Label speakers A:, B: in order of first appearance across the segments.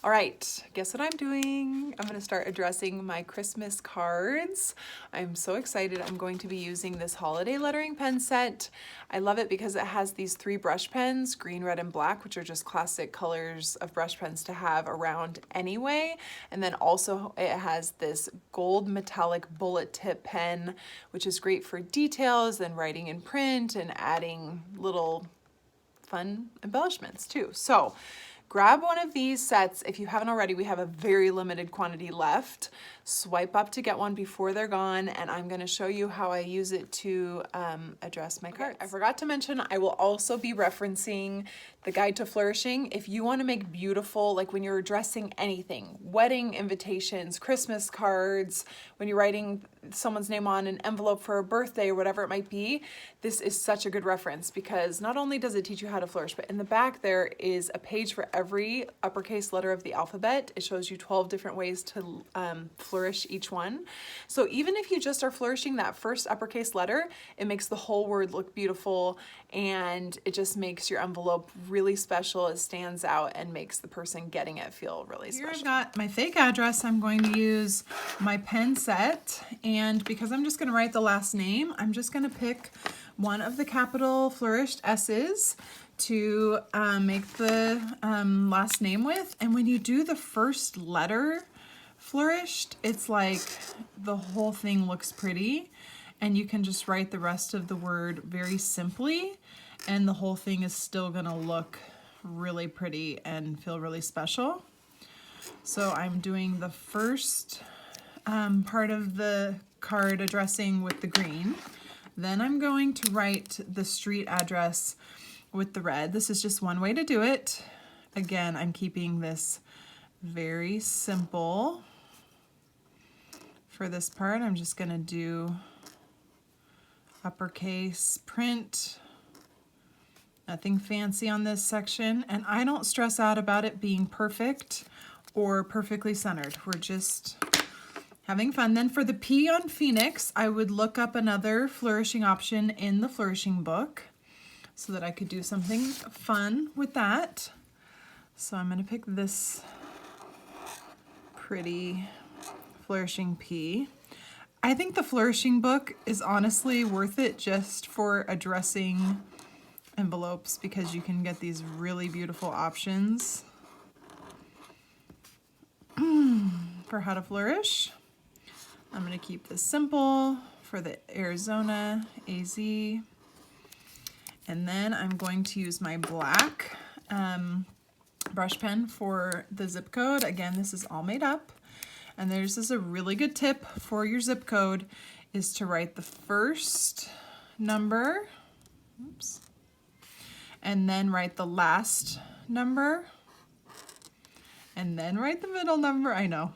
A: All right, guess what I'm doing? I'm gonna start addressing my Christmas cards. I'm so excited. I'm going to be using this holiday lettering pen set. I love it because it has these 3 brush pens, green, red, and black, which are just classic colors of brush pens to have around anyway. And then also it has this gold metallic bullet tip pen, which is great for details and writing in print and adding little fun embellishments too. So grab one of these sets. If you haven't already, we have a very limited quantity left. Swipe up to get one before they're gone, and I'm gonna show you how I use it to address my cards. I forgot to mention, I will also be referencing the Guide to Flourishing. If you wanna make beautiful, like when you're addressing anything, wedding invitations, Christmas cards, when you're writing someone's name on an envelope for a birthday or whatever it might be, this is such a good reference because not only does it teach you how to flourish, but in the back there is a page for every uppercase letter of the alphabet. It shows you 12 different ways to flourish each one. So even if you just are flourishing that first uppercase letter, it makes the whole word look beautiful and it just makes your envelope really special. It stands out and makes the person getting it feel really special.
B: Here I've got my fake address. I'm going to use my pen set, and because I'm just going to write the last name, I'm just going to pick one of the capital flourished S's to make the last name with. And when you do the first letter flourished, it's like the whole thing looks pretty, and you can just write the rest of the word very simply, and the whole thing is still gonna look really pretty and feel really special. So I'm doing the first part of the card addressing with the green. Then I'm going to write the street address with the red. This is just one way to do it. Again, I'm keeping this very simple. For this part, I'm just gonna do uppercase print. Nothing fancy on this section, and I don't stress out about it being perfect or perfectly centered. We're just having fun. Then for the P on Phoenix, I would look up another flourishing option in the flourishing book so that I could do something fun with that. So I'm gonna pick this pretty flourishing P. I think the flourishing book is honestly worth it just for addressing envelopes because you can get these really beautiful options for how to flourish. I'm going to keep this simple for the Arizona AZ. And then I'm going to use my black brush pen for the zip code. Again, this is all made up. And this is a really good tip for your zip code is to write the first number, oops, and then write the last number, and then write the middle number, I know,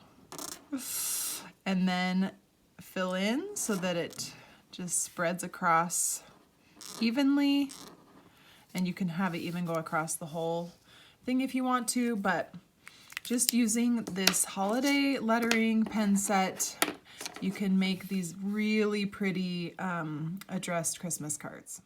B: and then fill in so that it just spreads across evenly, and you can have it even go across the whole thing if you want to, but just using this holiday lettering pen set, you can make these really pretty addressed Christmas cards.